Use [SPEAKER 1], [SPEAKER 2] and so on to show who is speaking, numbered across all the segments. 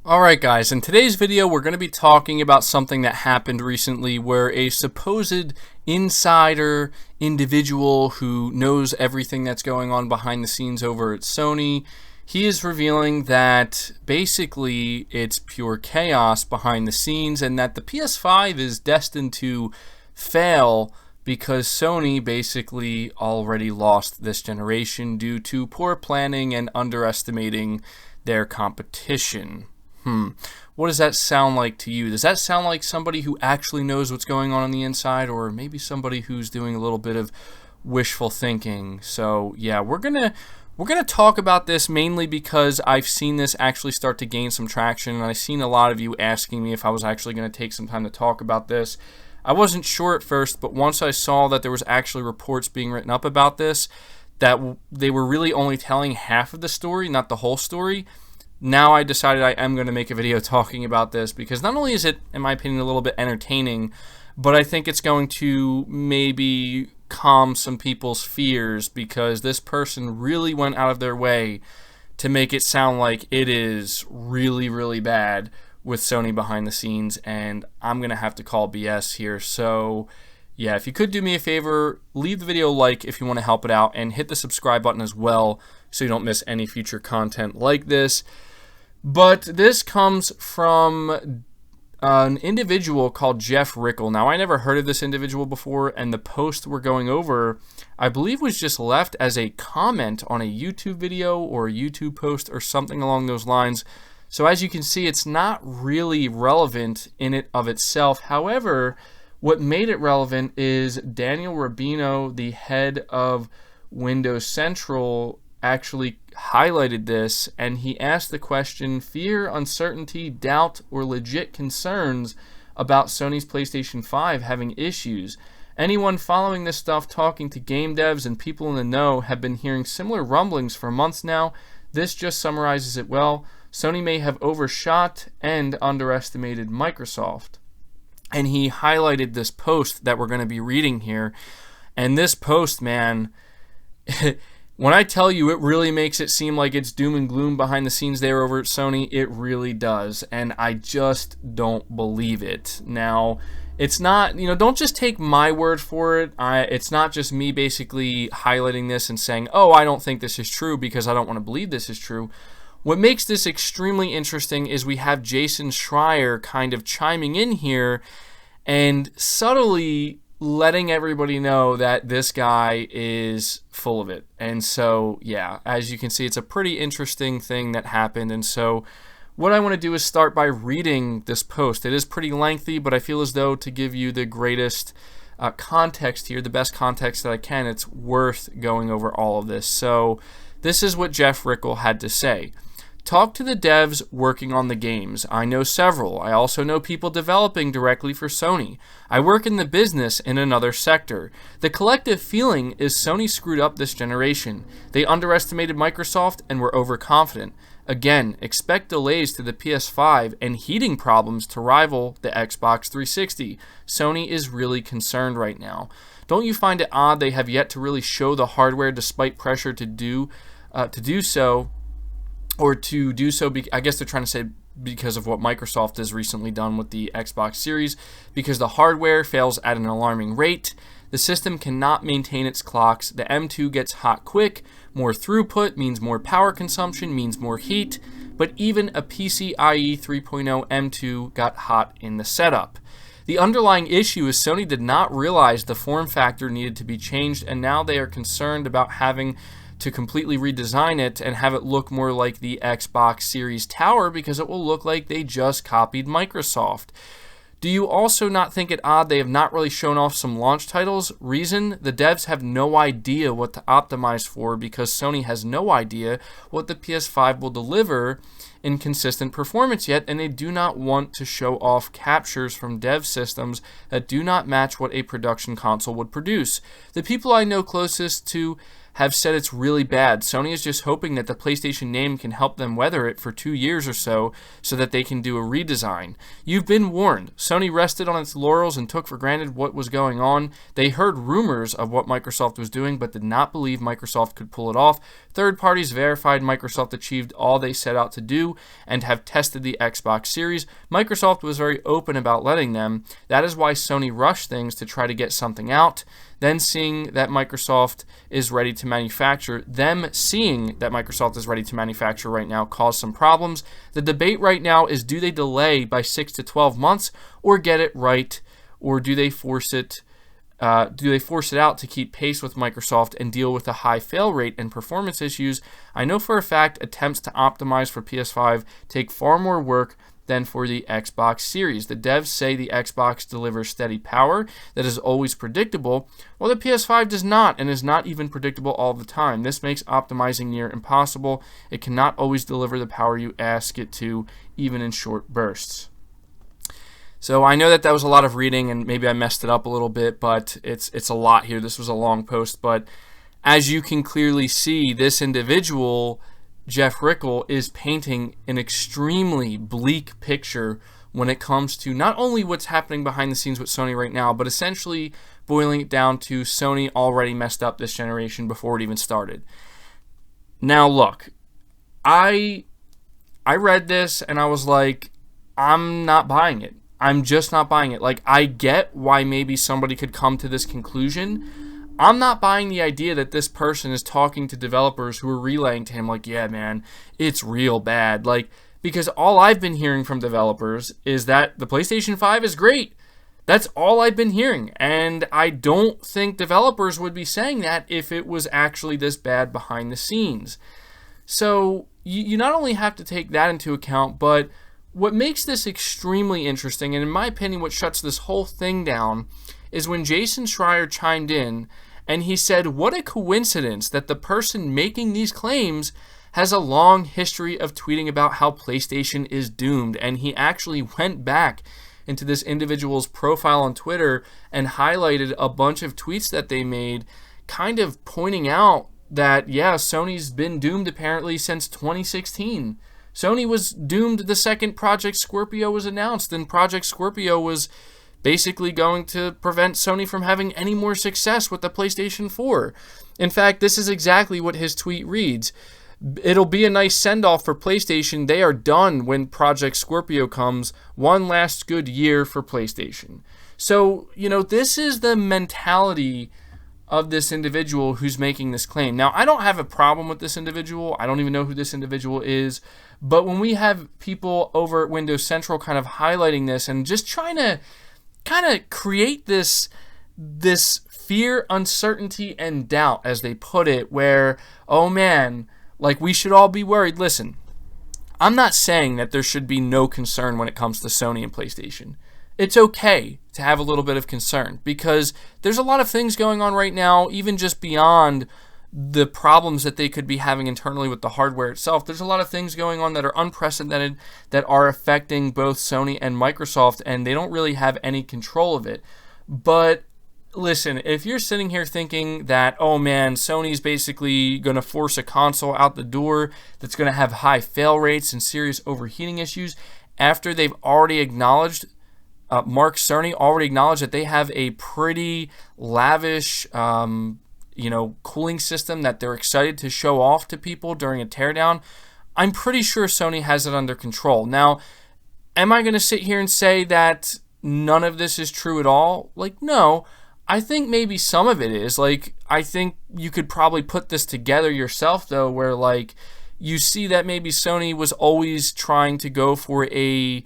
[SPEAKER 1] Alright guys, in today's video we're going to be talking about something that happened recently where a supposed insider individual who knows everything that's going on behind the scenes over at Sony, he is revealing that basically it's pure chaos behind the scenes and that the PS5 is destined to fail because Sony basically already lost this generation due to poor planning and underestimating their competition. What does that sound like to you? Does that sound like somebody who actually knows what's going on the inside, or maybe somebody who's doing a little bit of wishful thinking? So yeah, we're gonna talk about this mainly because I've seen this actually start to gain some traction, and I've seen a lot of you asking me if I was actually going to take some time to talk about this. I wasn't sure at first, but once I saw that there was actually reports being written up about this, that they were really only telling half of the story, not the whole story. Now I decided I am going to make a video talking about this because not only is it, in my opinion, a little bit entertaining, but I think it's going to maybe calm some people's fears because this person really went out of their way to make it sound like it is really, really bad with Sony behind the scenes, and I'm going to have to call BS here. So yeah, if you could do me a favor, leave the video a like if you want to help it out, and hit the subscribe button as well so you don't miss any future content like this. But this comes from an individual called Jeff Rickle. Now, I never heard of this individual before, and the post we're going over, I believe, was just left as a comment on a YouTube video or a YouTube post or something along those lines. So as you can see, it's not really relevant in it of itself. However, what made it relevant is Daniel Rubino, the head of Windows Central, actually highlighted this, and he asked the question: fear, uncertainty, doubt, or legit concerns about Sony's PlayStation 5 having issues. Anyone following this stuff, talking to game devs and people in the know, have been hearing similar rumblings for months now. This just summarizes it well. Sony may have overshot and underestimated Microsoft. And he highlighted this post that we're going to be reading here. And this post, man, when I tell you it really makes it seem like it's doom and gloom behind the scenes there over at Sony, it really does. And I just don't believe it. Now, it's not, don't just take my word for it. It's not just me basically highlighting this and saying, oh, I don't think this is true because I don't want to believe this is true. What makes this extremely interesting is we have Jason Schreier kind of chiming in here and subtly letting everybody know that this guy is full of it. And so, yeah, as you can see, it's a pretty interesting thing that happened. And so what I want to do is start by reading this post. It is pretty lengthy, but I feel as though to give you the greatest context here, the best context that I can, it's worth going over all of this. So this is what Jeff Rickle had to say. Talk to the devs working on the games. I know several. I also know people developing directly for Sony. I work in the business in another sector. The collective feeling is Sony screwed up this generation. They underestimated Microsoft and were overconfident. Again, expect delays to the PS5 and heating problems to rival the Xbox 360. Sony is really concerned right now. Don't you find it odd they have yet to really show the hardware despite pressure to do so? Or to do so, I guess they're trying to say because of what Microsoft has recently done with the Xbox Series, because the hardware fails at an alarming rate. The system cannot maintain its clocks. The M2 gets hot quick. More throughput means more power consumption, means more heat. But even a PCIe 3.0 M2 got hot in the setup. The underlying issue is Sony did not realize the form factor needed to be changed, and now they are concerned about having to completely redesign it and have it look more like the Xbox Series Tower because it will look like they just copied Microsoft. Do you also not think it odd they have not really shown off some launch titles? Reason: the devs have no idea what to optimize for because Sony has no idea what the PS5 will deliver in consistent performance yet, and they do not want to show off captures from dev systems that do not match what a production console would produce. The people I know closest to have said it's really bad. Sony is just hoping that the PlayStation name can help them weather it for 2 years or so that they can do a redesign. You've been warned. Sony rested on its laurels and took for granted what was going on. They heard rumors of what Microsoft was doing, but did not believe Microsoft could pull it off. Third parties verified Microsoft achieved all they set out to do and have tested the Xbox Series. Microsoft was very open about letting them. That is why Sony rushed things to try to get something out. Then seeing that Microsoft is ready to manufacture, right now caused some problems. The debate right now is, do they delay by 6 to 12 months or get it right, or do they force it out to keep pace with Microsoft and deal with the high fail rate and performance issues? I know for a fact attempts to optimize for PS5 take far more work than for the Xbox Series. The devs say the Xbox delivers steady power that is always predictable, while the PS5 does not, and is not even predictable all the time. This makes optimizing near impossible. It cannot always deliver the power you ask it to, even in short bursts. So I know that was a lot of reading, and maybe I messed it up a little bit, but it's a lot here. This was a long post, but as you can clearly see, this individual, Jeff Rickle, is painting an extremely bleak picture when it comes to not only what's happening behind the scenes with Sony right now, but essentially boiling it down to Sony already messed up this generation before it even started. Now look, I read this and I was like, I'm not buying it. I'm just not buying it. Like, I get why maybe somebody could come to this conclusion. I'm not buying the idea that this person is talking to developers who are relaying to him like, yeah, man, it's real bad. Like, because all I've been hearing from developers is that the PlayStation 5 is great. That's all I've been hearing. And I don't think developers would be saying that if it was actually this bad behind the scenes. So you not only have to take that into account, but what makes this extremely interesting, and in my opinion, what shuts this whole thing down, is when Jason Schreier chimed in and he said, what a coincidence that the person making these claims has a long history of tweeting about how PlayStation is doomed. And he actually went back into this individual's profile on Twitter and highlighted a bunch of tweets that they made, kind of pointing out that, yeah, Sony's been doomed apparently since 2016. Sony was doomed the second Project Scorpio was announced, and Project Scorpio was basically going to prevent Sony from having any more success with the PlayStation 4. In fact, this is exactly what his tweet reads. It'll be a nice send-off for PlayStation. They are done when Project Scorpio comes. One last good year for PlayStation. So, this is the mentality of this individual who's making this claim. Now, I don't have a problem with this individual. I don't even know who this individual is. But when we have people over at Windows Central kind of highlighting this and just trying to kind of create this fear, uncertainty, and doubt, as they put it, where, oh man, like we should all be worried. Listen, I'm not saying that there should be no concern when it comes to Sony and PlayStation. It's okay to have a little bit of concern because there's a lot of things going on right now, even just beyond the problems that they could be having internally with the hardware itself. There's a lot of things going on that are unprecedented that are affecting both Sony and Microsoft, and they don't really have any control of it. But listen, if you're sitting here thinking that, oh man, Sony's basically going to force a console out the door that's going to have high fail rates and serious overheating issues, after they've already acknowledged, Mark Cerny already acknowledged that they have a pretty lavish cooling system that they're excited to show off to people during a teardown. I'm pretty sure Sony has it under control. Now, am I going to sit here and say that none of this is true at all? Like, no. I think maybe some of it is. Like, I think you could probably put this together yourself, though, where, like, you see that maybe Sony was always trying to go for a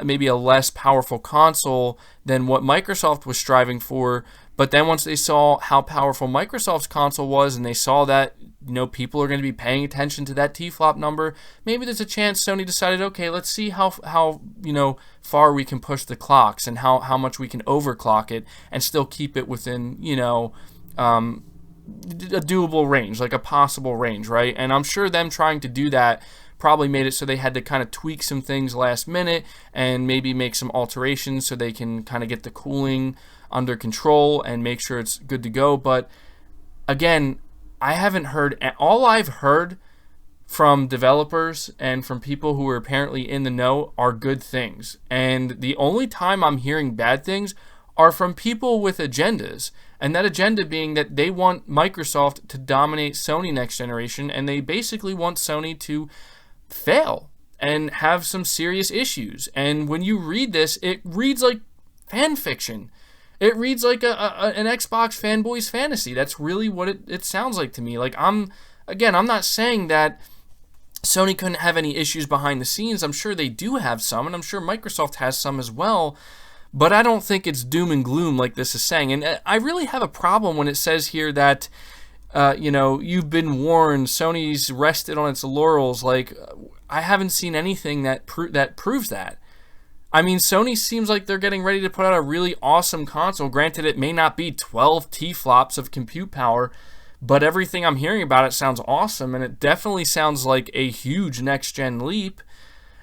[SPEAKER 1] maybe a less powerful console than what Microsoft was striving for. But then once they saw how powerful Microsoft's console was and they saw that, people are going to be paying attention to that T-flop number, maybe there's a chance Sony decided, okay, let's see how far we can push the clocks and how much we can overclock it and still keep it within, a doable range, like a possible range, right? And I'm sure them trying to do that probably made it so they had to kind of tweak some things last minute and maybe make some alterations so they can kind of get the cooling under control and make sure it's good to go. But again, I haven't heard, all I've heard from developers and from people who are apparently in the know are good things. And the only time I'm hearing bad things are from people with agendas. And that agenda being that they want Microsoft to dominate Sony next generation, and they basically want Sony to fail and have some serious issues. And when you read this, it reads like fan fiction. It reads like an Xbox fanboy's fantasy. That's really what it sounds like to me. Like, I'm not saying that Sony couldn't have any issues behind the scenes. I'm sure they do have some, and I'm sure Microsoft has some as well. But I don't think it's doom and gloom like this is saying. And I really have a problem when it says here that, you've been warned, Sony's rested on its laurels. Like, I haven't seen anything that proves that. I mean, Sony seems like they're getting ready to put out a really awesome console. Granted, it may not be 12 T-flops of compute power, but everything I'm hearing about it sounds awesome, and it definitely sounds like a huge next-gen leap.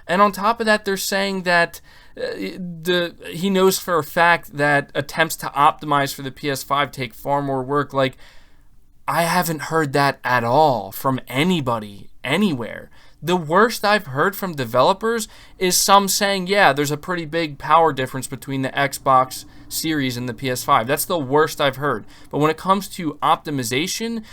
[SPEAKER 1] And on top of that, they're saying that he knows for a fact that attempts to optimize for the PS5 take far more work. Like, I haven't heard that at all from anybody, anywhere. The worst I've heard from developers is some saying, yeah, there's a pretty big power difference between the Xbox Series and the PS5. That's the worst I've heard. But when it comes to optimization,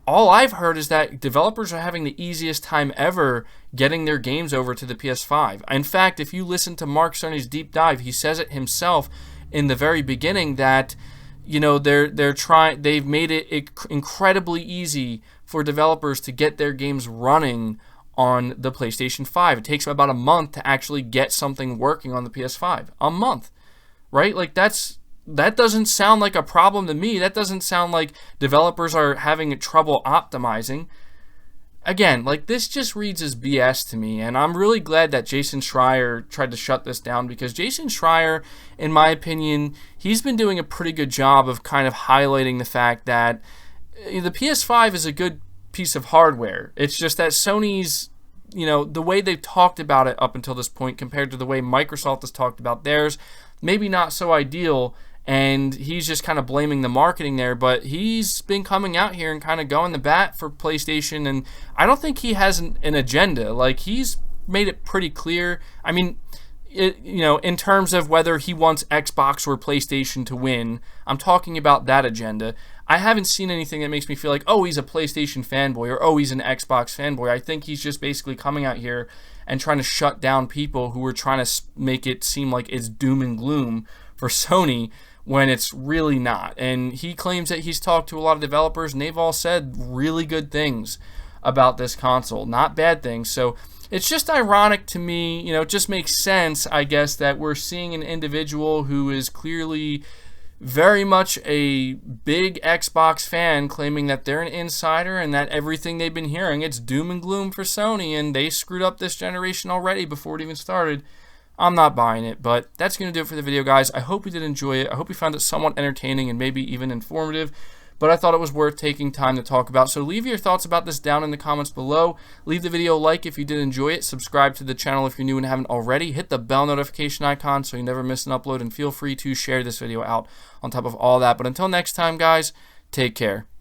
[SPEAKER 1] all I've heard is that developers are having the easiest time ever getting their games over to the PS5. In fact, if you listen to Mark Cerny's deep dive, he says it himself in the very beginning that they've made it incredibly easy for developers to get their games running on the PlayStation 5. It takes them about a month to actually get something working on the PS5. A month, right? Like, that doesn't sound like a problem to me. That doesn't sound like developers are having trouble optimizing. Again, like, this just reads as BS to me, and I'm really glad that Jason Schreier tried to shut this down, because Jason Schreier, in my opinion, he's been doing a pretty good job of kind of highlighting the fact that the PS5 is a good piece of hardware. It's just that Sony's, the way they've talked about it up until this point compared to the way Microsoft has talked about theirs, maybe not so ideal. And he's just kind of blaming the marketing there, but he's been coming out here and kind of going the bat for PlayStation, and I don't think he has an agenda. Like, he's made it pretty clear. I mean, in terms of whether he wants Xbox or PlayStation to win, I'm talking about that agenda. I haven't seen anything that makes me feel like, oh, he's a PlayStation fanboy or, oh, he's an Xbox fanboy. I think he's just basically coming out here and trying to shut down people who are trying to make it seem like it's doom and gloom for Sony, when it's really not. And he claims that he's talked to a lot of developers, and they've all said really good things about this console, not bad things. So it's just ironic to me, it just makes sense, I guess, that we're seeing an individual who is clearly very much a big Xbox fan claiming that they're an insider and that everything they've been hearing, it's doom and gloom for Sony, and they screwed up this generation already before it even started. I'm not buying it, but that's going to do it for the video, guys. I hope you did enjoy it. I hope you found it somewhat entertaining and maybe even informative, but I thought it was worth taking time to talk about. So leave your thoughts about this down in the comments below. Leave the video a like if you did enjoy it. Subscribe to the channel if you're new and haven't already. Hit the bell notification icon so you never miss an upload, and feel free to share this video out on top of all that. But until next time, guys, take care.